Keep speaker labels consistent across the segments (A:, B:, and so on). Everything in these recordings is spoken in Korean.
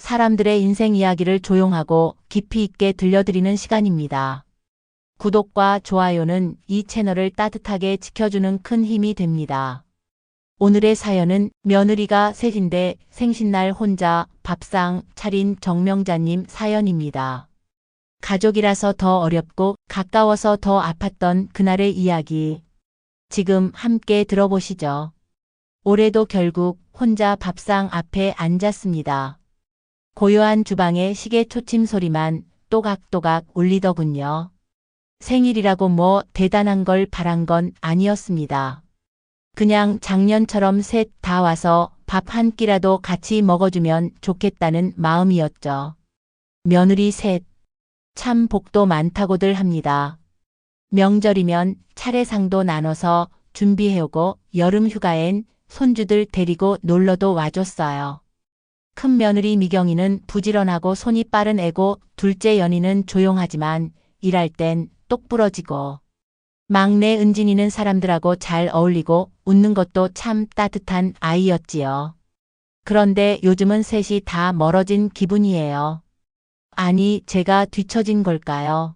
A: 사람들의 인생 이야기를 조용하고 깊이 있게 들려드리는 시간입니다. 구독과 좋아요는 이 채널을 따뜻하게 지켜주는 큰 힘이 됩니다. 오늘의 사연은 며느리가 셋인데 생신날 혼자 밥상 차린 정명자님 사연입니다. 가족이라서 더 어렵고 가까워서 더 아팠던 그날의 이야기. 지금 함께 들어보시죠. 올해도 결국 혼자 밥상 앞에 앉았습니다. 고요한 주방의 시계 초침 소리만 또각또각 울리더군요. 생일이라고 뭐 대단한 걸 바란 건 아니었습니다. 그냥 작년처럼 셋 다 와서 밥 한 끼라도 같이 먹어주면 좋겠다는 마음이었죠. 며느리 셋. 참 복도 많다고들 합니다. 명절이면 차례상도 나눠서 준비해오고 여름 휴가엔 손주들 데리고 놀러도 와줬어요. 큰 며느리 미경이는 부지런하고 손이 빠른 애고 둘째 연희는 조용하지만 일할 땐 똑부러지고 막내 은진이는 사람들하고 잘 어울리고 웃는 것도 참 따뜻한 아이였지요. 그런데 요즘은 셋이 다 멀어진 기분이에요. 아니, 제가 뒤처진 걸까요?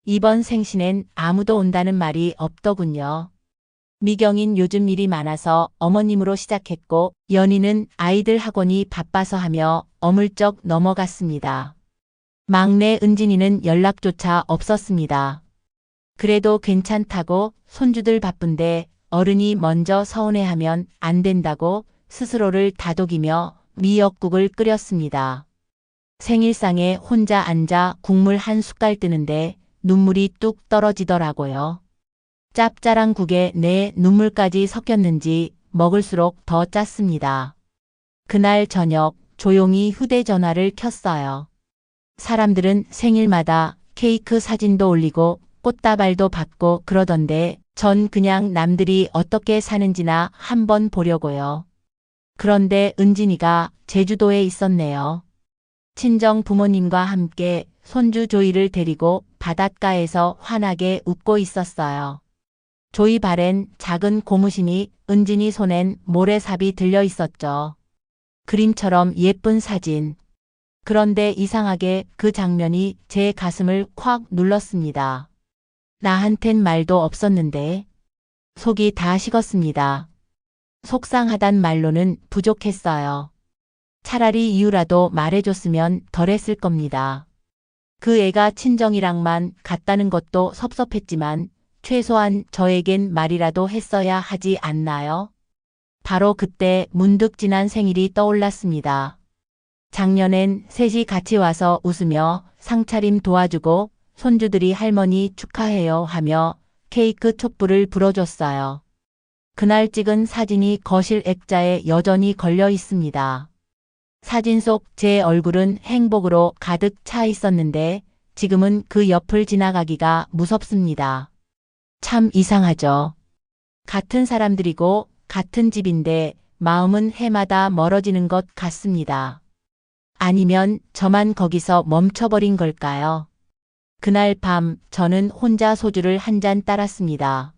A: 이번 생신엔 아무도 온다는 말이 없더군요. 미경인 요즘 일이 많아서 어머님으로 시작했고 연희는 아이들 학원이 바빠서 하며 어물쩍 넘어갔습니다. 막내 은진이는 연락조차 없었습니다. 그래도 괜찮다고 손주들 바쁜데 어른이 먼저 서운해하면 안 된다고 스스로를 다독이며 미역국을 끓였습니다. 생일상에 혼자 앉아 국물 한 숟갈 뜨는데 눈물이 뚝 떨어지더라고요. 짭짤한 국에 내 눈물까지 섞였는지 먹을수록 더 짰습니다. 그날 저녁 조용히 휴대전화를 켰어요. 사람들은 생일마다 케이크 사진도 올리고 꽃다발도 받고 그러던데 전 그냥 남들이 어떻게 사는지나 한번 보려고요. 그런데 은진이가 제주도에 있었네요. 친정 부모님과 함께 손주 조이를 데리고 바닷가에서 환하게 웃고 있었어요. 조이 발엔 작은 고무신이 은진이 손엔 모래삽이 들려 있었죠. 그림처럼 예쁜 사진. 그런데 이상하게 그 장면이 제 가슴을 콱 눌렀습니다. 나한텐 말도 없었는데. 속이 다 식었습니다. 속상하단 말로는 부족했어요. 차라리 이유라도 말해줬으면 덜했을 겁니다. 그 애가 친정이랑만 같다는 것도 섭섭했지만 최소한 저에겐 말이라도 했어야 하지 않나요? 바로 그때 문득 지난 생일이 떠올랐습니다. 작년엔 셋이 같이 와서 웃으며 상차림 도와주고 손주들이 할머니 축하해요 하며 케이크 촛불을 불어줬어요. 그날 찍은 사진이 거실 액자에 여전히 걸려 있습니다. 사진 속 제 얼굴은 행복으로 가득 차 있었는데 지금은 그 옆을 지나가기가 무섭습니다. 참 이상하죠. 같은 사람들이고 같은 집인데 마음은 해마다 멀어지는 것 같습니다. 아니면 저만 거기서 멈춰버린 걸까요? 그날 밤 저는 혼자 소주를 한 잔 따랐습니다.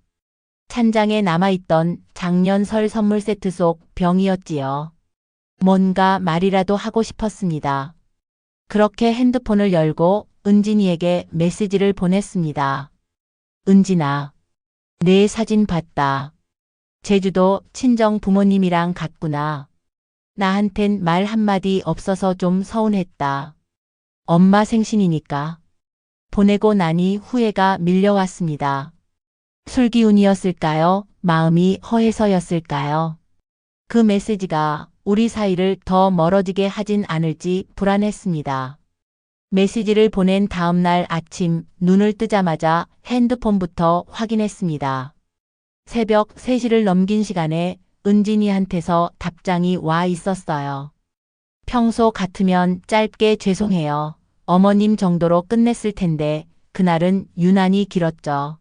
A: 찬장에 남아있던 작년 설 선물 세트 속 병이었지요. 뭔가 말이라도 하고 싶었습니다. 그렇게 핸드폰을 열고 은진이에게 메시지를 보냈습니다. 은진아, 내 사진 봤다. 제주도 친정 부모님이랑 갔구나. 나한텐 말 한마디 없어서 좀 서운했다. 엄마 생신이니까. 보내고 나니 후회가 밀려왔습니다. 술기운이었을까요? 마음이 허해서였을까요? 그 메시지가 우리 사이를 더 멀어지게 하진 않을지 불안했습니다. 메시지를 보낸 다음 날 아침 눈을 뜨자마자 핸드폰부터 확인했습니다. 새벽 3시를 넘긴 시간에 은진이한테서 답장이 와 있었어요. 평소 같으면 짧게 죄송해요. 어머님 정도로 끝냈을 텐데 그날은 유난히 길었죠.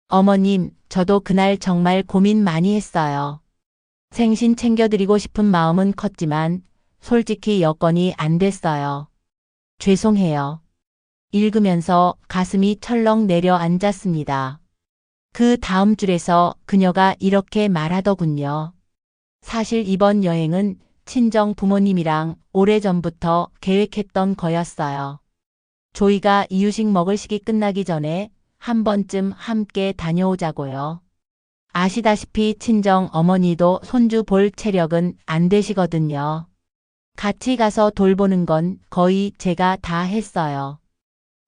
A: 어머님, 저도 그날 정말 고민 많이 했어요. 생신 챙겨드리고 싶은 마음은 컸지만 솔직히 여건이 안 됐어요. 죄송해요. 읽으면서 가슴이 철렁 내려앉았습니다. 그 다음 줄에서 그녀가 이렇게 말하더군요. 사실 이번 여행은 친정 부모님이랑 오래전부터 계획했던 거였어요. 조이가 이유식 먹을 시기 끝나기 전에 한 번쯤 함께 다녀오자고요. 아시다시피 친정 어머니도 손주 볼 체력은 안 되시거든요. 같이 가서 돌보는 건 거의 제가 다 했어요.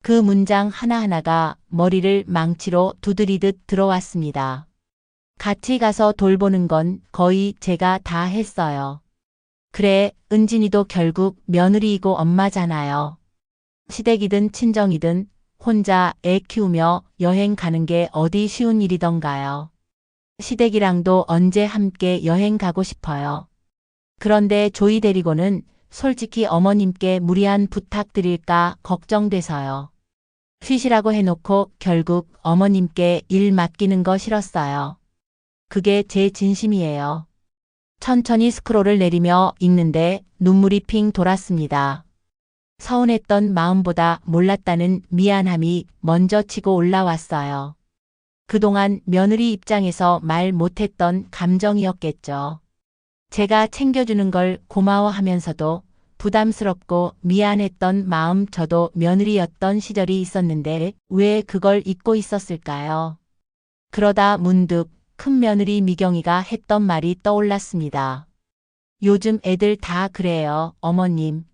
A: 그 문장 하나하나가 머리를 망치로 두드리듯 들어왔습니다. 같이 가서 돌보는 건 거의 제가 다 했어요. 그래, 은진이도 결국 며느리이고 엄마잖아요. 시댁이든 친정이든 혼자 애 키우며 여행 가는 게 어디 쉬운 일이던가요. 시댁이랑도 언제 함께 여행 가고 싶어요. 그런데 조이 데리고는 솔직히 어머님께 무리한 부탁드릴까 걱정돼서요. 쉬시라고 해놓고 결국 어머님께 일 맡기는 거 싫었어요. 그게 제 진심이에요. 천천히 스크롤을 내리며 읽는데 눈물이 핑 돌았습니다. 서운했던 마음보다 몰랐다는 미안함이 먼저 치고 올라왔어요. 그동안 며느리 입장에서 말 못했던 감정이었겠죠. 제가 챙겨주는 걸 고마워하면서도 부담스럽고 미안했던 마음 저도 며느리였던 시절이 있었는데 왜 그걸 잊고 있었을까요? 그러다 문득 큰며느리 미경이가 했던 말이 떠올랐습니다. 요즘 애들 다 그래요, 어머님.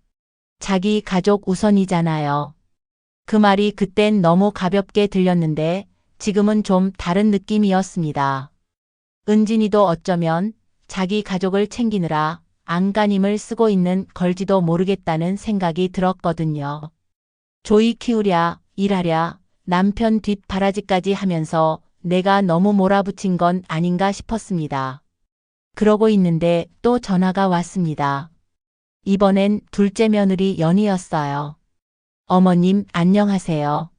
A: 자기 가족 우선이잖아요. 그 말이 그땐 너무 가볍게 들렸는데 지금은 좀 다른 느낌이었습니다. 은진이도 어쩌면 자기 가족을 챙기느라 안간힘을 쓰고 있는 걸지도 모르겠다는 생각이 들었거든요. 조이 키우랴, 일하랴, 남편 뒷바라지까지 하면서 내가 너무 몰아붙인 건 아닌가 싶었습니다. 그러고 있는데 또 전화가 왔습니다. 이번엔 둘째 며느리 연희였어요. 어머님 안녕하세요.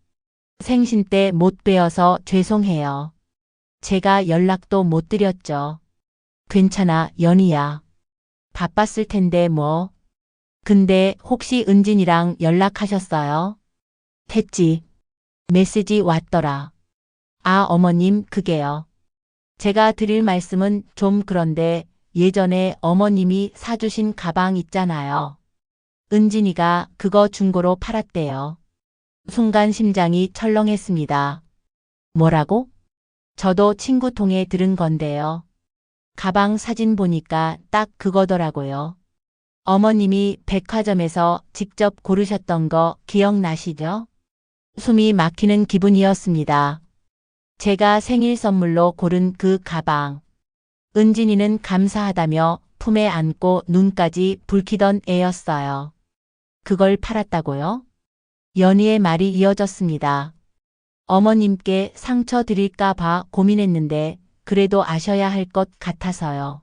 A: 생신 때 못 뵈어서 죄송해요. 제가 연락도 못 드렸죠. 괜찮아, 연희야. 바빴을 텐데 뭐. 근데 혹시 은진이랑 연락하셨어요? 했지. 메시지 왔더라. 아, 어머님, 그게요. 제가 드릴 말씀은 좀 그런데 예전에 어머님이 사주신 가방 있잖아요. 은진이가 그거 중고로 팔았대요. 순간 심장이 철렁했습니다. 뭐라고? 저도 친구 통해 들은 건데요. 가방 사진 보니까 딱 그거더라고요. 어머님이 백화점에서 직접 고르셨던 거 기억나시죠? 숨이 막히는 기분이었습니다. 제가 생일 선물로 고른 그 가방. 은진이는 감사하다며 품에 안고 눈까지 붉히던 애였어요. 그걸 팔았다고요? 연희의 말이 이어졌습니다. 어머님께 상처 드릴까 봐 고민했는데 그래도 아셔야 할 것 같아서요.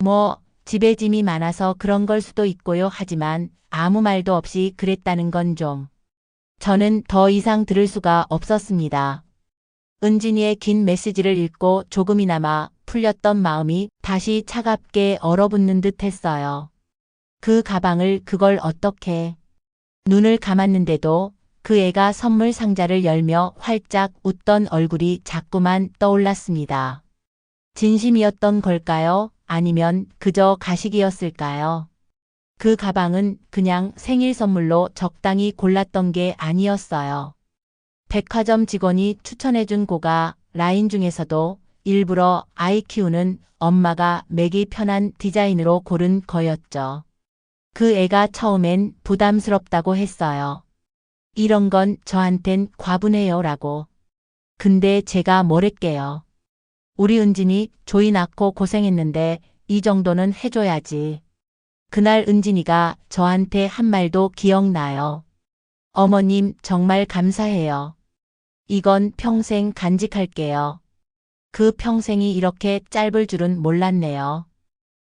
A: 뭐 집에 짐이 많아서 그런 걸 수도 있고요. 하지만 아무 말도 없이 그랬다는 건 좀. 저는 더 이상 들을 수가 없었습니다. 은진이의 긴 메시지를 읽고 조금이나마 풀렸던 마음이 다시 차갑게 얼어붙는 듯 했어요. 그 가방을 그걸 어떻게. 눈을 감았는데도 그 애가 선물 상자를 열며 활짝 웃던 얼굴이 자꾸만 떠올랐습니다. 진심이었던 걸까요? 아니면 그저 가식이었을까요? 그 가방은 그냥 생일 선물로 적당히 골랐던 게 아니었어요. 백화점 직원이 추천해준 고가 라인 중에서도 일부러 아이 키우는 엄마가 매기 편한 디자인으로 고른 거였죠. 그 애가 처음엔 부담스럽다고 했어요. 이런 건 저한텐 과분해요 라고. 근데 제가 뭐랬게요. 우리 은진이 조이 낳고 고생했는데 이 정도는 해줘야지. 그날 은진이가 저한테 한 말도 기억나요. 어머님 정말 감사해요. 이건 평생 간직할게요. 그 평생이 이렇게 짧을 줄은 몰랐네요.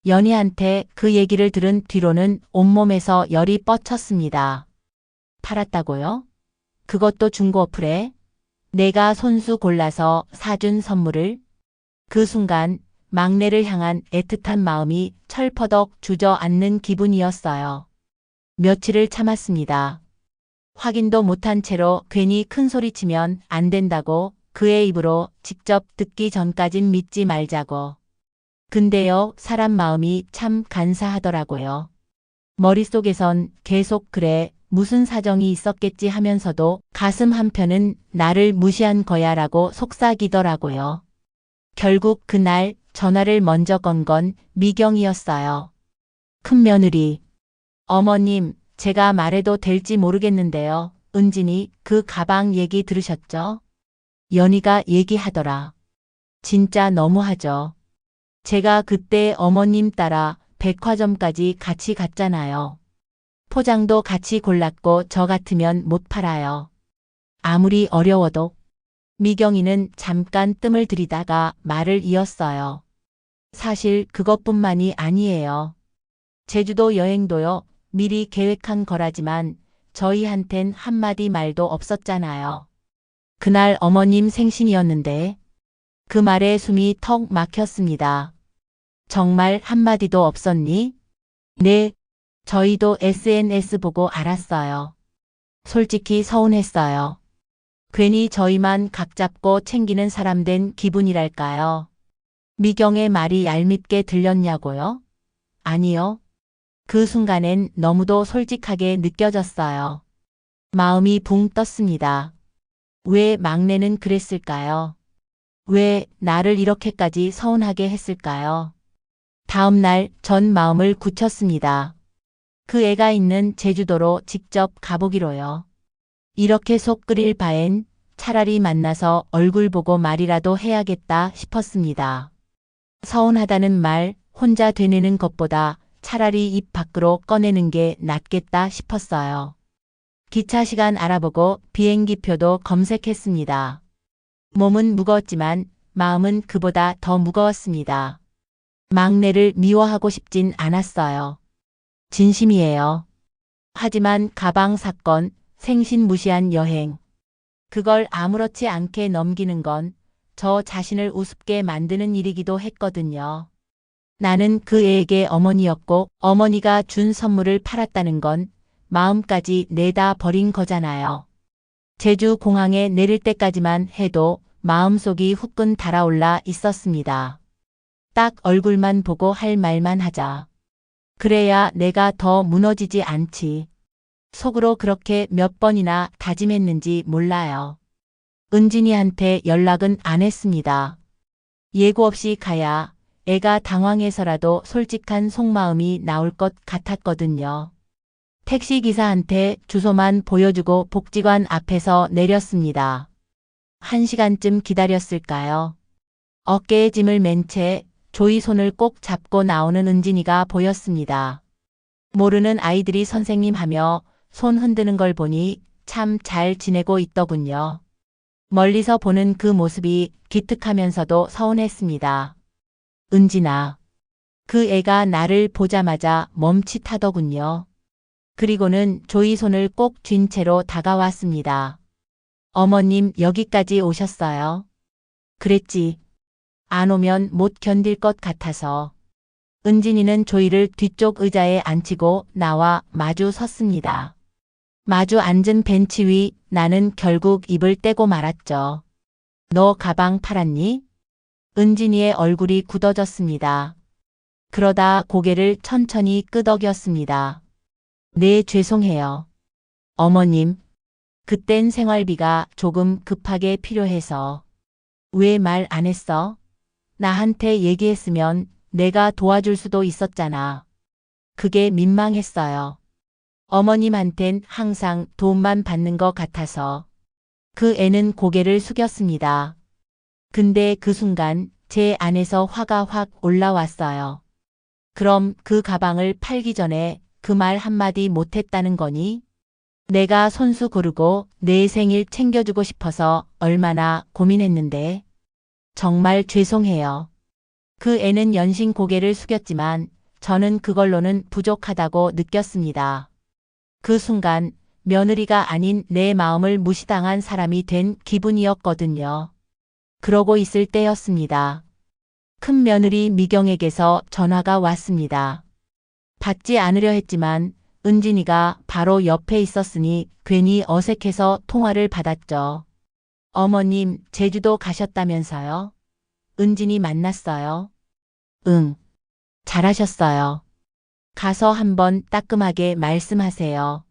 A: 연희한테 그 얘기를 들은 뒤로는 온몸에서 열이 뻗쳤습니다. 팔았다고요? 그것도 중고 어플에? 내가 손수 골라서 사준 선물을? 그 순간 막내를 향한 애틋한 마음이 철퍼덕 주저앉는 기분이었어요. 며칠을 참았습니다. 확인도 못한 채로 괜히 큰 소리치면 안 된다고 그의 입으로 직접 듣기 전까진 믿지 말자고. 근데요, 사람 마음이 참 간사하더라고요. 머릿속에선 계속 그래, 무슨 사정이 있었겠지 하면서도 가슴 한편은 나를 무시한 거야 라고 속삭이더라고요. 결국 그날 전화를 먼저 건 건 미경이었어요. 큰며느리. 어머님, 제가 말해도 될지 모르겠는데요. 은진이 그 가방 얘기 들으셨죠? 연희가 얘기하더라. 진짜 너무하죠. 제가 그때 어머님 따라 백화점까지 같이 갔잖아요. 포장도 같이 골랐고 저 같으면 못 팔아요. 아무리 어려워도. 미경이는 잠깐 뜸을 들이다가 말을 이었어요. 사실 그것뿐만이 아니에요. 제주도 여행도요, 미리 계획한 거라지만 저희한텐 한마디 말도 없었잖아요. 그날 어머님 생신이었는데 그 말에 숨이 턱 막혔습니다. 정말 한마디도 없었니? 네, 저희도 SNS 보고 알았어요. 솔직히 서운했어요. 괜히 저희만 각 잡고 챙기는 사람 된 기분이랄까요. 미경의 말이 얄밉게 들렸냐고요? 아니요. 그 순간엔 너무도 솔직하게 느껴졌어요. 마음이 붕 떴습니다. 왜 막내는 그랬을까요? 왜 나를 이렇게까지 서운하게 했을까요? 다음 날 전 마음을 굳혔습니다. 그 애가 있는 제주도로 직접 가보기로요. 이렇게 속 끓일 바엔 차라리 만나서 얼굴 보고 말이라도 해야겠다 싶었습니다. 서운하다는 말 혼자 되뇌는 것보다 차라리 입 밖으로 꺼내는 게 낫겠다 싶었어요. 기차 시간 알아보고 비행기표도 검색했습니다. 몸은 무거웠지만 마음은 그보다 더 무거웠습니다. 막내를 미워하고 싶진 않았어요. 진심이에요. 하지만 가방 사건, 생신 무시한 여행. 그걸 아무렇지 않게 넘기는 건 저 자신을 우습게 만드는 일이기도 했거든요. 나는 그 애에게 어머니였고 어머니가 준 선물을 팔았다는 건 마음까지 내다 버린 거잖아요. 제주 공항에 내릴 때까지만 해도 마음속이 후끈 달아올라 있었습니다. 딱 얼굴만 보고 할 말만 하자. 그래야 내가 더 무너지지 않지. 속으로 그렇게 몇 번이나 다짐했는지 몰라요. 은진이한테 연락은 안 했습니다. 예고 없이 가야 애가 당황해서라도 솔직한 속마음이 나올 것 같았거든요. 택시기사한테 주소만 보여주고 복지관 앞에서 내렸습니다. 1시간쯤 기다렸을까요? 어깨에 짐을 맨 채 조이 손을 꼭 잡고 나오는 은진이가 보였습니다. 모르는 아이들이 선생님 하며 손 흔드는 걸 보니 참 잘 지내고 있더군요. 멀리서 보는 그 모습이 기특하면서도 서운했습니다. 은진아. 그 애가 나를 보자마자 멈칫하더군요. 그리고는 조이 손을 꼭 쥔 채로 다가왔습니다. 어머님 여기까지 오셨어요? 그랬지. 안 오면 못 견딜 것 같아서. 은진이는 조이를 뒤쪽 의자에 앉히고 나와 마주 섰습니다. 마주 앉은 벤치 위 나는 결국 입을 떼고 말았죠. 너 가방 팔았니? 은진이의 얼굴이 굳어졌습니다. 그러다 고개를 천천히 끄덕였습니다. 네, 죄송해요. 어머님, 그땐 생활비가 조금 급하게 필요해서. 왜 말 안 했어? 나한테 얘기했으면 내가 도와줄 수도 있었잖아. 그게 민망했어요. 어머님한텐 항상 도움만 받는 것 같아서. 그 애는 고개를 숙였습니다. 근데 그 순간 제 안에서 화가 확 올라왔어요. 그럼 그 가방을 팔기 전에 그 말 한마디 못했다는 거니? 내가 손수 고르고 내 생일 챙겨주고 싶어서 얼마나 고민했는데. 정말 죄송해요. 그 애는 연신 고개를 숙였지만 저는 그걸로는 부족하다고 느꼈습니다. 그 순간 며느리가 아닌 내 마음을 무시당한 사람이 된 기분이었거든요. 그러고 있을 때였습니다. 큰 며느리 미경에게서 전화가 왔습니다. 받지 않으려 했지만 은진이가 바로 옆에 있었으니 괜히 어색해서 통화를 받았죠. 어머님, 제주도 가셨다면서요? 은진이 만났어요? 응. 잘하셨어요. 가서 한번 따끔하게 말씀하세요.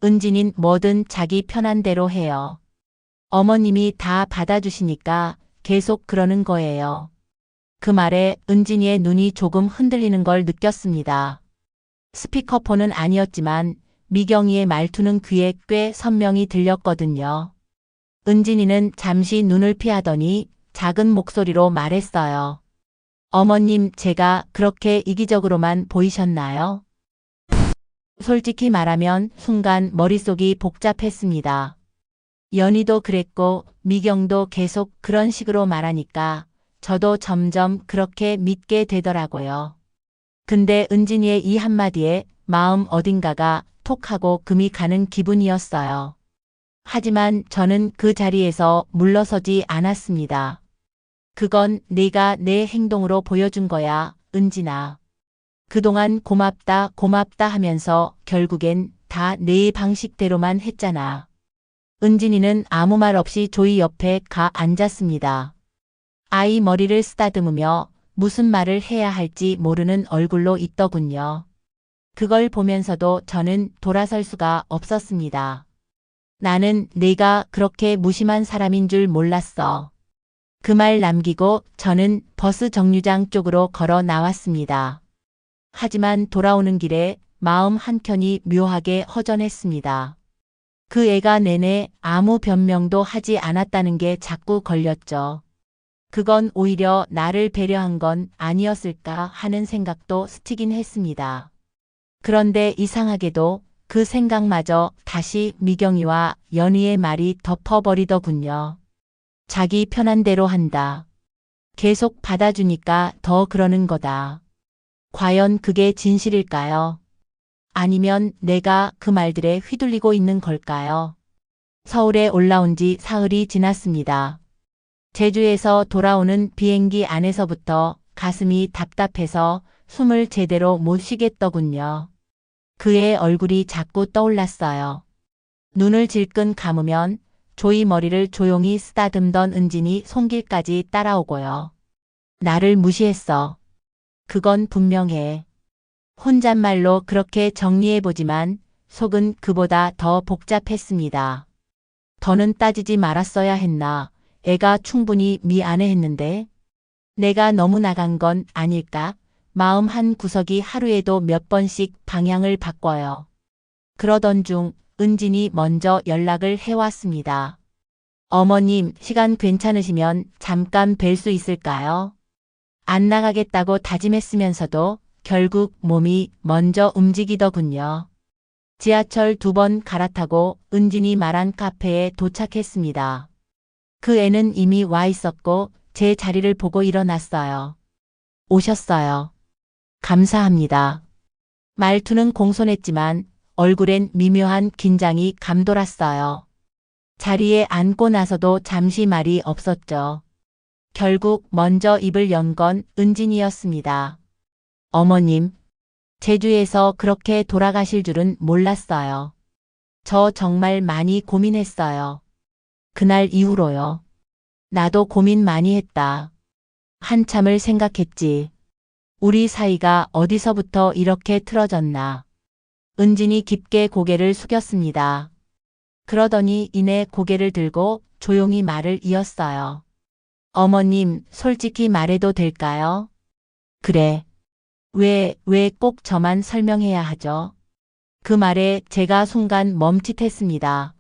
A: 은진인 뭐든 자기 편한 대로 해요. 어머님이 다 받아주시니까 계속 그러는 거예요. 그 말에 은진이의 눈이 조금 흔들리는 걸 느꼈습니다. 스피커폰은 아니었지만 미경이의 말투는 귀에 꽤 선명히 들렸거든요. 은진이는 잠시 눈을 피하더니 작은 목소리로 말했어요. 어머님, 제가 그렇게 이기적으로만 보이셨나요? 솔직히 말하면 순간 머릿속이 복잡했습니다. 연희도 그랬고 미경도 계속 그런 식으로 말하니까 저도 점점 그렇게 믿게 되더라고요. 근데 은진이의 이 한마디에 마음 어딘가가 톡 하고 금이 가는 기분이었어요. 하지만 저는 그 자리에서 물러서지 않았습니다. 그건 네가 내 행동으로 보여준 거야, 은진아. 그동안 고맙다 고맙다 하면서 결국엔 다 내 방식대로만 했잖아. 은진이는 아무 말 없이 조이 옆에 가 앉았습니다. 아이 머리를 쓰다듬으며 무슨 말을 해야 할지 모르는 얼굴로 있더군요. 그걸 보면서도 저는 돌아설 수가 없었습니다. 나는 네가 그렇게 무심한 사람인 줄 몰랐어. 그 말 남기고 저는 버스 정류장 쪽으로 걸어 나왔습니다. 하지만 돌아오는 길에 마음 한켠이 묘하게 허전했습니다. 그 애가 내내 아무 변명도 하지 않았다는 게 자꾸 걸렸죠. 그건 오히려 나를 배려한 건 아니었을까 하는 생각도 스치긴 했습니다. 그런데 이상하게도 그 생각마저 다시 미경이와 연희의 말이 덮어버리더군요. 자기 편한 대로 한다. 계속 받아주니까 더 그러는 거다. 과연 그게 진실일까요? 아니면 내가 그 말들에 휘둘리고 있는 걸까요? 서울에 올라온 지 사흘이 지났습니다. 제주에서 돌아오는 비행기 안에서부터 가슴이 답답해서 숨을 제대로 못 쉬겠더군요. 그의 얼굴이 자꾸 떠올랐어요. 눈을 질끈 감으면 조이 머리를 조용히 쓰다듬던 은진이 손길까지 따라오고요. 나를 무시했어. 그건 분명해. 혼잣말로 그렇게 정리해보지만 속은 그보다 더 복잡했습니다. 더는 따지지 말았어야 했나. 애가 충분히 미안해했는데. 내가 너무 나간 건 아닐까? 마음 한 구석이 하루에도 몇 번씩 방향을 바꿔요. 그러던 중 은진이 먼저 연락을 해왔습니다. 어머님, 시간 괜찮으시면 잠깐 뵐 수 있을까요? 안 나가겠다고 다짐했으면서도 결국 몸이 먼저 움직이더군요. 지하철 2번 갈아타고 은진이 말한 카페에 도착했습니다. 그 애는 이미 와 있었고 제 자리를 보고 일어났어요. 오셨어요. 감사합니다. 말투는 공손했지만 얼굴엔 미묘한 긴장이 감돌았어요. 자리에 앉고 나서도 잠시 말이 없었죠. 결국 먼저 입을 연 건 은진이었습니다. 어머님, 제주에서 그렇게 돌아가실 줄은 몰랐어요. 저 정말 많이 고민했어요. 그날 이후로요. 나도 고민 많이 했다. 한참을 생각했지. 우리 사이가 어디서부터 이렇게 틀어졌나. 은진이 깊게 고개를 숙였습니다. 그러더니 이내 고개를 들고 조용히 말을 이었어요. 어머님, 솔직히 말해도 될까요? 그래. 왜 꼭 저만 설명해야 하죠? 그 말에 제가 순간 멈칫했습니다.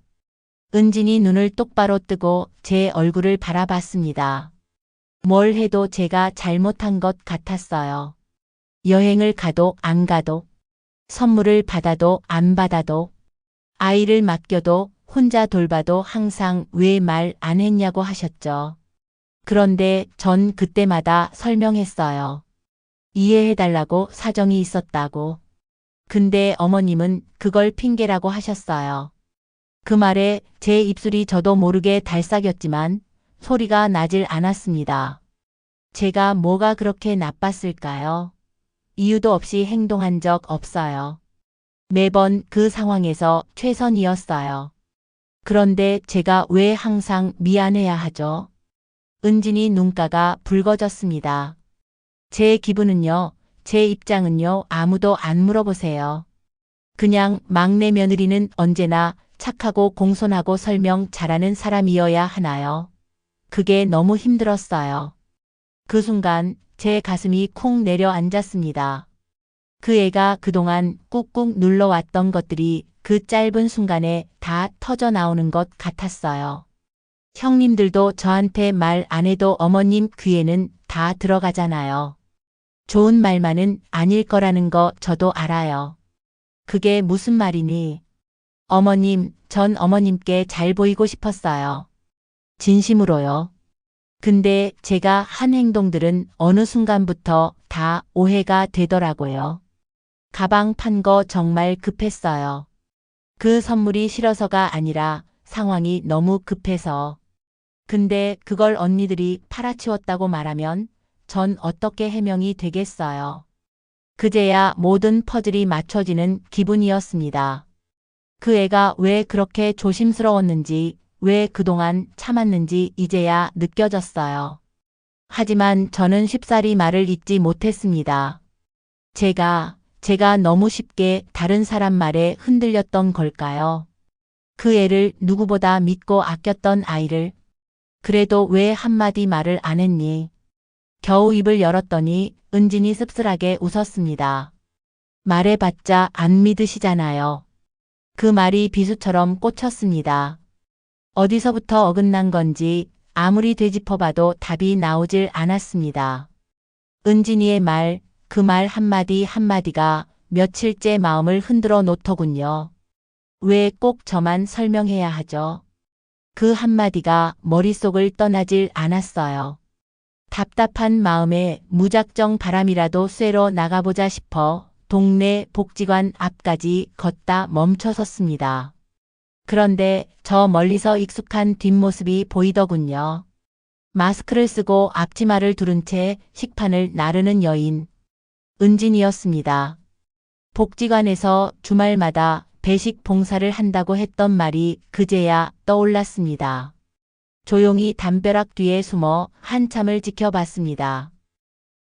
A: 은진이 눈을 똑바로 뜨고 제 얼굴을 바라봤습니다. 뭘 해도 제가 잘못한 것 같았어요. 여행을 가도 안 가도, 선물을 받아도 안 받아도, 아이를 맡겨도 혼자 돌봐도 항상 왜 말 안 했냐고 하셨죠. 그런데 전 그때마다 설명했어요. 이해해달라고 사정이 있었다고. 근데 어머님은 그걸 핑계라고 하셨어요. 그 말에 제 입술이 저도 모르게 달싹였지만 소리가 나질 않았습니다. 제가 뭐가 그렇게 나빴을까요? 이유도 없이 행동한 적 없어요. 매번 그 상황에서 최선이었어요. 그런데 제가 왜 항상 미안해야 하죠? 은진이 눈가가 붉어졌습니다. 제 기분은요, 제 입장은요, 아무도 안 물어보세요. 그냥 막내 며느리는 언제나 착하고 공손하고 설명 잘하는 사람이어야 하나요? 그게 너무 힘들었어요. 그 순간 제 가슴이 쿵 내려앉았습니다. 그 애가 그동안 꾹꾹 눌러왔던 것들이 그 짧은 순간에 다 터져 나오는 것 같았어요. 형님들도 저한테 말 안 해도 어머님 귀에는 다 들어가잖아요. 좋은 말만은 아닐 거라는 거 저도 알아요. 그게 무슨 말이니? 어머님, 전 어머님께 잘 보이고 싶었어요. 진심으로요. 근데 제가 한 행동들은 어느 순간부터 다 오해가 되더라고요. 가방 판 거 정말 급했어요. 그 선물이 싫어서가 아니라 상황이 너무 급해서. 근데 그걸 언니들이 팔아치웠다고 말하면 전 어떻게 해명이 되겠어요. 그제야 모든 퍼즐이 맞춰지는 기분이었습니다. 그 애가 왜 그렇게 조심스러웠는지, 왜 그동안 참았는지 이제야 느껴졌어요. 하지만 저는 쉽사리 말을 잇지 못했습니다. 제가 너무 쉽게 다른 사람 말에 흔들렸던 걸까요? 그 애를 누구보다 믿고 아꼈던 아이를. 그래도 왜 한마디 말을 안 했니? 겨우 입을 열었더니 은진이 씁쓸하게 웃었습니다. 말해봤자 안 믿으시잖아요. 그 말이 비수처럼 꽂혔습니다. 어디서부터 어긋난 건지 아무리 되짚어봐도 답이 나오질 않았습니다. 은진이의 말, 그 말 한마디 한마디가 며칠째 마음을 흔들어 놓더군요. 왜 꼭 저만 설명해야 하죠? 그 한마디가 머릿속을 떠나질 않았어요. 답답한 마음에 무작정 바람이라도 쐬러 나가보자 싶어 동네 복지관 앞까지 걷다 멈춰섰습니다. 그런데 저 멀리서 익숙한 뒷모습이 보이더군요. 마스크를 쓰고 앞치마를 두른 채 식판을 나르는 여인. 은진이었습니다. 복지관에서 주말마다 배식 봉사를 한다고 했던 말이 그제야 떠올랐습니다. 조용히 담벼락 뒤에 숨어 한참을 지켜봤습니다.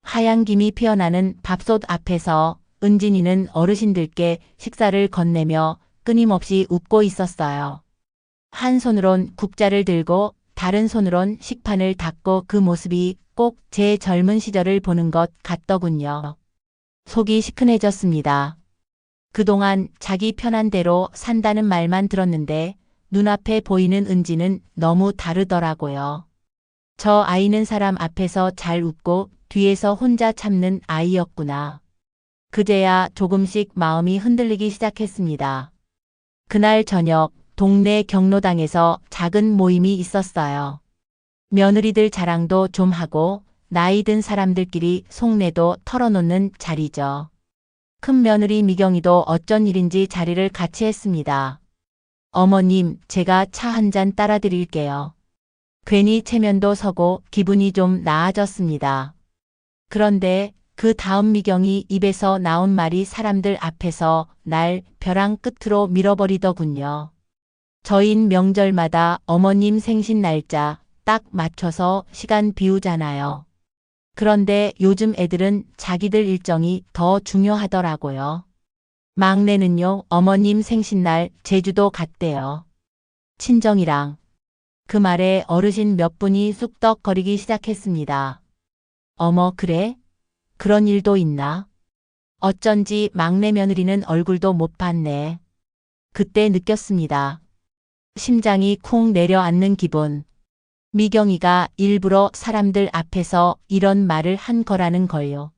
A: 하얀 김이 피어나는 밥솥 앞에서 은진이는 어르신들께 식사를 건네며 끊임없이 웃고 있었어요. 한 손으론 국자를 들고 다른 손으론 식판을 닦고 그 모습이 꼭 제 젊은 시절을 보는 것 같더군요. 속이 시큰해졌습니다. 그동안 자기 편한 대로 산다는 말만 들었는데 눈앞에 보이는 은지는 너무 다르더라고요. 저 아이는 사람 앞에서 잘 웃고 뒤에서 혼자 참는 아이였구나. 그제야 조금씩 마음이 흔들리기 시작했습니다. 그날 저녁 동네 경로당에서 작은 모임이 있었어요. 며느리들 자랑도 좀 하고 나이 든 사람들끼리 속내도 털어놓는 자리죠. 큰 며느리 미경이도 어쩐 일인지 자리를 같이 했습니다. 어머님, 제가 차 한 잔 따라 드릴게요. 괜히 체면도 서고 기분이 좀 나아졌습니다. 그런데 그 다음 미경이 입에서 나온 말이 사람들 앞에서 날 벼랑 끝으로 밀어버리더군요. 저흰 명절마다 어머님 생신 날짜 딱 맞춰서 시간 비우잖아요. 그런데 요즘 애들은 자기들 일정이 더 중요하더라고요. 막내는요, 어머님 생신날 제주도 갔대요. 친정이랑. 그 말에 어르신 몇 분이 쑥덕거리기 시작했습니다. 어머, 그래? 그런 일도 있나? 어쩐지 막내 며느리는 얼굴도 못 봤네. 그때 느꼈습니다. 심장이 쿵 내려앉는 기분. 미경이가 일부러 사람들 앞에서 이런 말을 한 거라는 걸요.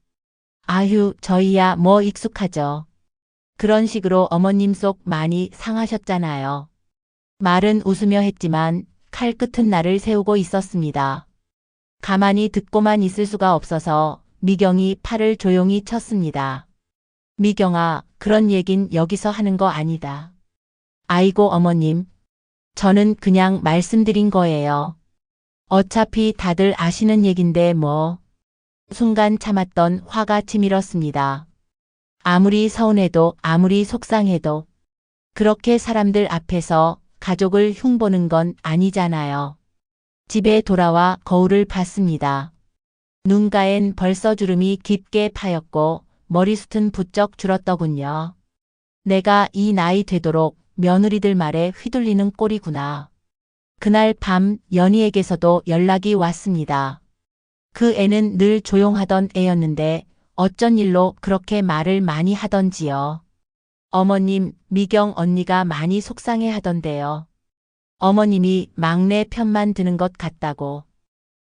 A: 아휴, 저희야 뭐 익숙하죠. 그런 식으로 어머님 속 많이 상하셨잖아요. 말은 웃으며 했지만 칼끝은 나를 세우고 있었습니다. 가만히 듣고만 있을 수가 없어서 미경이 팔을 조용히 쳤습니다. 미경아, 그런 얘긴 여기서 하는 거 아니다. 아이고 어머님, 저는 그냥 말씀드린 거예요. 어차피 다들 아시는 얘긴데 뭐. 순간 참았던 화가 치밀었습니다. 아무리 서운해도 아무리 속상해도 그렇게 사람들 앞에서 가족을 흉보는 건 아니잖아요. 집에 돌아와 거울을 봤습니다. 눈가엔 벌써 주름이 깊게 파였고 머리숱은 부쩍 줄었더군요. 내가 이 나이 되도록 며느리들 말에 휘둘리는 꼴이구나. 그날 밤 연희에게서도 연락이 왔습니다. 그 애는 늘 조용하던 애였는데 어쩐 일로 그렇게 말을 많이 하던지요. 어머님, 미경 언니가 많이 속상해 하던데요. 어머님이 막내 편만 드는 것 같다고.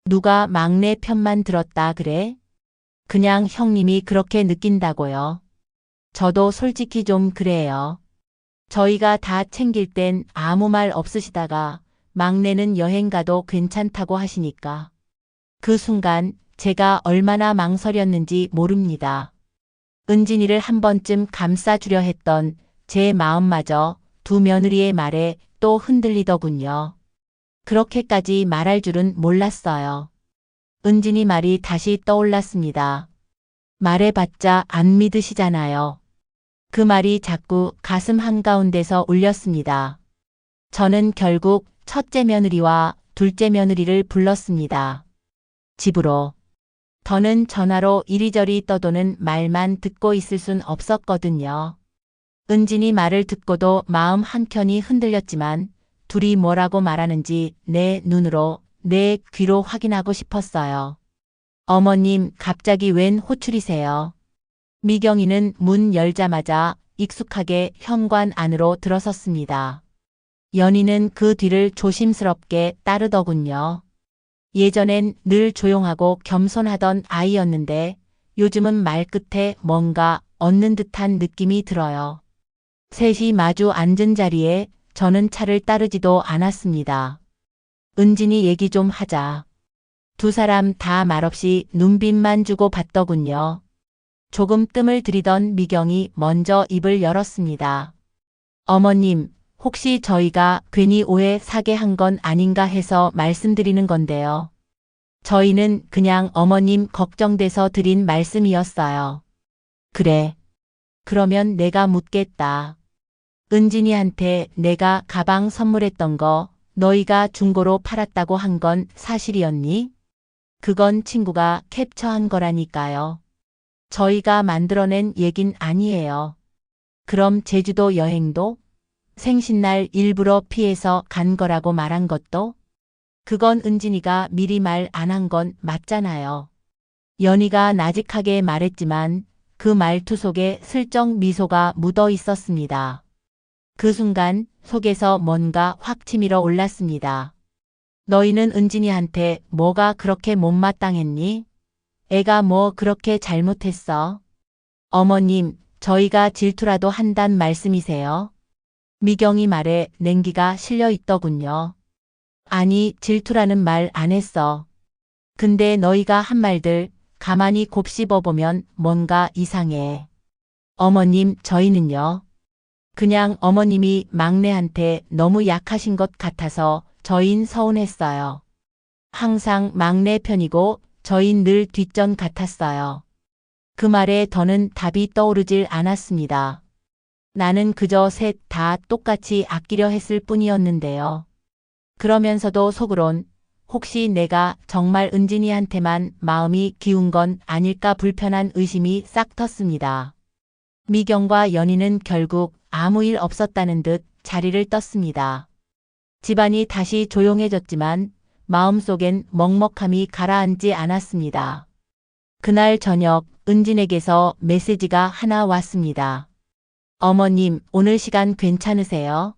A: 누가 막내 편만 들었다 그래? 그냥 형님이 그렇게 느낀다고요. 저도 솔직히 좀 그래요. 저희가 다 챙길 땐 아무 말 없으시다가 막내는 여행 가도 괜찮다고 하시니까. 그 순간 제가 얼마나 망설였는지 모릅니다. 은진이를 한 번쯤 감싸주려 했던 제 마음마저 두 며느리의 말에 또 흔들리더군요. 그렇게까지 말할 줄은 몰랐어요. 은진이 말이 다시 떠올랐습니다. 말해봤자 안 믿으시잖아요. 그 말이 자꾸 가슴 한가운데서 울렸습니다. 저는 결국 첫째 며느리와 둘째 며느리를 불렀습니다. 집으로. 더는 전화로 이리저리 떠도는 말만 듣고 있을 순 없었거든요. 은진이 말을 듣고도 마음 한켠이 흔들렸지만 둘이 뭐라고 말하는지 내 눈으로, 내 귀로 확인하고 싶었어요. 어머님, 갑자기 웬 호출이세요? 미경이는 문 열자마자 익숙하게 현관 안으로 들어섰습니다. 연희는 그 뒤를 조심스럽게 따르더군요. 예전엔 늘 조용하고 겸손하던 아이였는데 요즘은 말끝에 뭔가 얻는 듯한 느낌이 들어요. 셋이 마주 앉은 자리에 저는 차를 따르지도 않았습니다. 은진이 얘기 좀 하자. 두 사람 다 말없이 눈빛만 주고 봤더군요. 조금 뜸을 들이던 미경이 먼저 입을 열었습니다. 어머님, 혹시 저희가 괜히 오해 사게 한 건 아닌가 해서 말씀드리는 건데요. 저희는 그냥 어머님 걱정돼서 드린 말씀이었어요. 그래. 그러면 내가 묻겠다. 은진이한테 내가 가방 선물했던 거 너희가 중고로 팔았다고 한 건 사실이었니? 그건 친구가 캡처한 거라니까요. 저희가 만들어낸 얘긴 아니에요. 그럼 제주도 여행도? 생신날 일부러 피해서 간 거라고 말한 것도? 그건 은진이가 미리 말 안 한 건 맞잖아요. 연희가 나직하게 말했지만 그 말투 속에 슬쩍 미소가 묻어 있었습니다. 그 순간 속에서 뭔가 확 치밀어 올랐습니다. 너희는 은진이한테 뭐가 그렇게 못마땅했니? 애가 뭐 그렇게 잘못했어? 어머님, 저희가 질투라도 한단 말씀이세요? 미경이 말에 냉기가 실려 있더군요. 아니, 질투라는 말 안 했어. 근데 너희가 한 말들 가만히 곱씹어보면 뭔가 이상해. 어머님, 저희는요. 그냥 어머님이 막내한테 너무 약하신 것 같아서 저흰 서운했어요. 항상 막내 편이고 저흰 늘 뒷전 같았어요. 그 말에 더는 답이 떠오르질 않았습니다. 나는 그저 셋 다 똑같이 아끼려 했을 뿐이었는데요. 그러면서도 속으론 혹시 내가 정말 은진이한테만 마음이 기운 건 아닐까 불편한 의심이 싹 텄습니다. 미경과 연희는 결국 아무 일 없었다는 듯 자리를 떴습니다. 집안이 다시 조용해졌지만 마음속엔 먹먹함이 가라앉지 않았습니다. 그날 저녁 은진에게서 메시지가 하나 왔습니다. 어머님, 오늘 시간 괜찮으세요?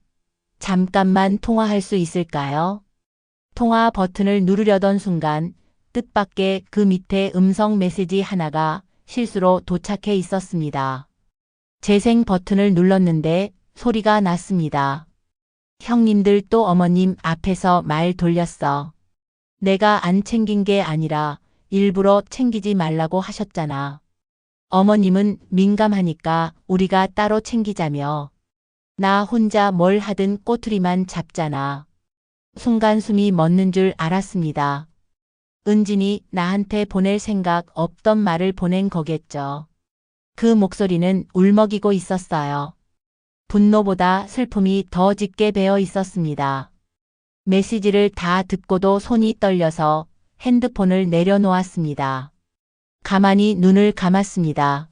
A: 잠깐만 통화할 수 있을까요? 통화 버튼을 누르려던 순간 뜻밖의 그 밑에 음성 메시지 하나가 실수로 도착해 있었습니다. 재생 버튼을 눌렀는데 소리가 났습니다. 형님들 또 어머님 앞에서 말 돌렸어. 내가 안 챙긴 게 아니라 일부러 챙기지 말라고 하셨잖아. 어머님은 민감하니까 우리가 따로 챙기자며. 나 혼자 뭘 하든 꼬투리만 잡잖아. 순간 숨이 멎는 줄 알았습니다. 은진이 나한테 보낼 생각 없던 말을 보낸 거겠죠. 그 목소리는 울먹이고 있었어요. 분노보다 슬픔이 더 짙게 배어 있었습니다. 메시지를 다 듣고도 손이 떨려서 핸드폰을 내려놓았습니다. 가만히 눈을 감았습니다.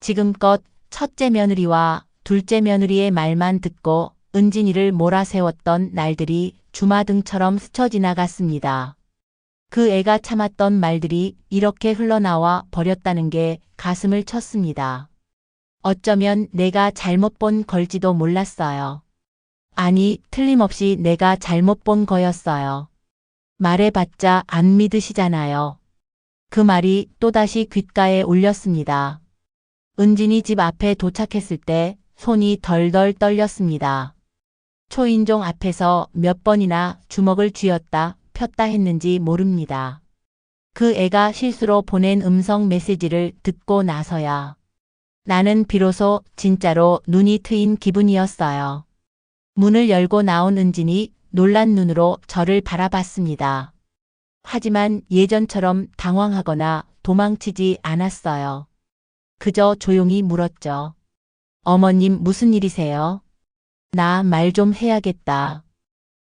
A: 지금껏 첫째 며느리와 둘째 며느리의 말만 듣고 은진이를 몰아세웠던 날들이 주마등처럼 스쳐 지나갔습니다. 그 애가 참았던 말들이 이렇게 흘러나와 버렸다는 게 가슴을 쳤습니다. 어쩌면 내가 잘못 본 걸지도 몰랐어요. 아니, 틀림없이 내가 잘못 본 거였어요. 말해봤자 안 믿으시잖아요. 그 말이 또다시 귓가에 울렸습니다. 은진이 집 앞에 도착했을 때 손이 덜덜 떨렸습니다. 초인종 앞에서 몇 번이나 주먹을 쥐었다 폈다 했는지 모릅니다. 그 애가 실수로 보낸 음성 메시지를 듣고 나서야 나는 비로소 진짜로 눈이 트인 기분이었어요. 문을 열고 나온 은진이 놀란 눈으로 저를 바라봤습니다. 하지만 예전처럼 당황하거나 도망치지 않았어요. 그저 조용히 물었죠. 어머님 무슨 일이세요? 나 말 좀 해야겠다.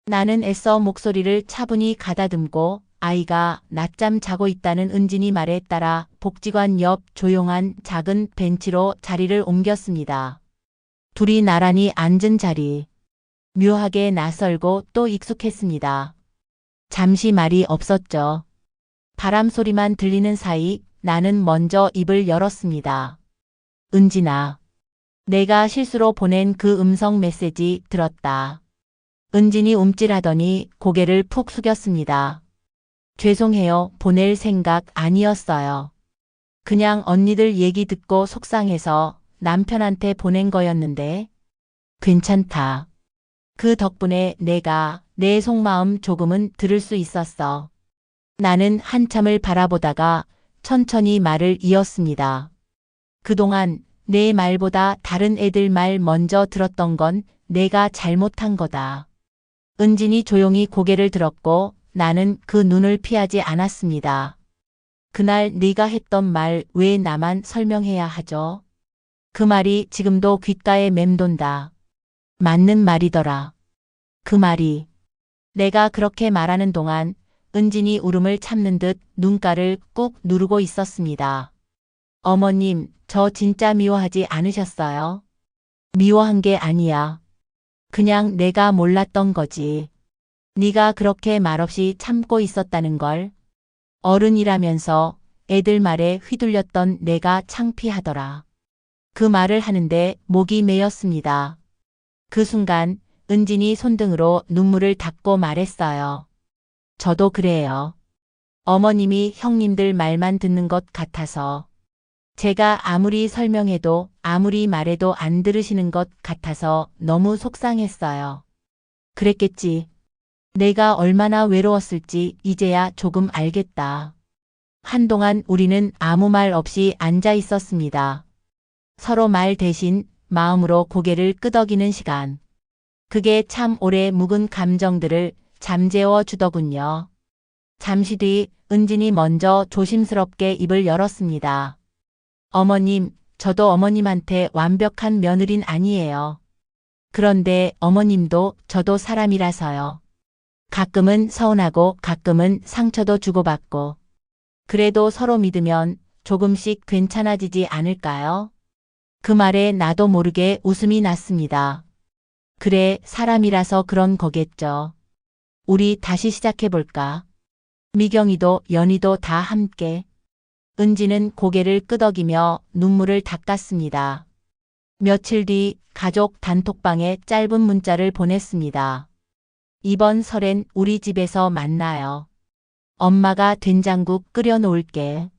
A: 나는 애써 목소리를 차분히 가다듬고 아이가 낮잠 자고 있다는 은진이 말에 따라 복지관 옆 조용한 작은 벤치로 자리를 옮겼습니다. 둘이 나란히 앉은 자리. 묘하게 낯설고 또 익숙했습니다. 잠시 말이 없었죠. 바람 소리만 들리는 사이 나는 먼저 입을 열었습니다. 은진아, 내가 실수로 보낸 그 음성 메시지 들었다. 은진이 움찔하더니 고개를 푹 숙였습니다. 죄송해요. 보낼 생각 아니었어요. 그냥 언니들 얘기 듣고 속상해서 남편한테 보낸 거였는데. 괜찮다. 그 덕분에 내가 내 속마음 조금은 들을 수 있었어. 나는 한참을 바라보다가 천천히 말을 이었습니다. 그동안 내 말보다 다른 애들 말 먼저 들었던 건 내가 잘못한 거다. 은진이 조용히 고개를 들었고 나는 그 눈을 피하지 않았습니다. 그날 네가 했던 말 왜 나만 설명해야 하죠? 그 말이 지금도 귓가에 맴돈다. 맞는 말이더라. 그 말이. 내가 그렇게 말하는 동안 은진이 울음을 참는 듯 눈가를 꾹 누르고 있었습니다. 어머님, 저 진짜 미워하지 않으셨어요? 미워한 게 아니야. 그냥 내가 몰랐던 거지. 네가 그렇게 말없이 참고 있었다는 걸. 어른이라면서 애들 말에 휘둘렸던 내가 창피하더라. 그 말을 하는데 목이 메였습니다. 그 순간 은진이 손등으로 눈물을 닦고 말했어요. 저도 그래요. 어머님이 형님들 말만 듣는 것 같아서. 제가 아무리 설명해도 아무리 말해도 안 들으시는 것 같아서 너무 속상했어요. 그랬겠지. 내가 얼마나 외로웠을지 이제야 조금 알겠다. 한동안 우리는 아무 말 없이 앉아 있었습니다. 서로 말 대신 마음으로 고개를 끄덕이는 시간. 그게 참 오래 묵은 감정들을 잠재워 주더군요. 잠시 뒤 은진이 먼저 조심스럽게 입을 열었습니다. 어머님, 저도 어머님한테 완벽한 며느린 아니에요. 그런데 어머님도 저도 사람이라서요. 가끔은 서운하고 가끔은 상처도 주고받고. 그래도 서로 믿으면 조금씩 괜찮아지지 않을까요? 그 말에 나도 모르게 웃음이 났습니다. 그래, 사람이라서 그런 거겠죠. 우리 다시 시작해볼까? 미경이도 연희도 다 함께. 은지는 고개를 끄덕이며 눈물을 닦았습니다. 며칠 뒤 가족 단톡방에 짧은 문자를 보냈습니다. 이번 설엔 우리 집에서 만나요. 엄마가 된장국 끓여 놓을게.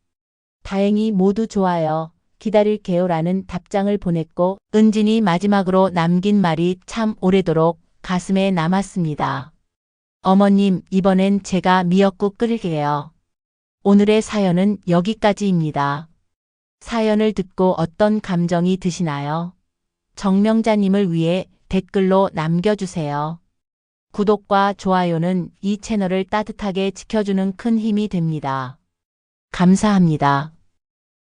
A: 다행히 모두 좋아요. 기다릴게요라는 답장을 보냈고 은진이 마지막으로 남긴 말이 참 오래도록 가슴에 남았습니다. 어머님, 이번엔 제가 미역국 끓일게요. 오늘의 사연은 여기까지입니다. 사연을 듣고 어떤 감정이 드시나요? 정명자님을 위해 댓글로 남겨주세요. 구독과 좋아요는 이 채널을 따뜻하게 지켜주는 큰 힘이 됩니다. 감사합니다.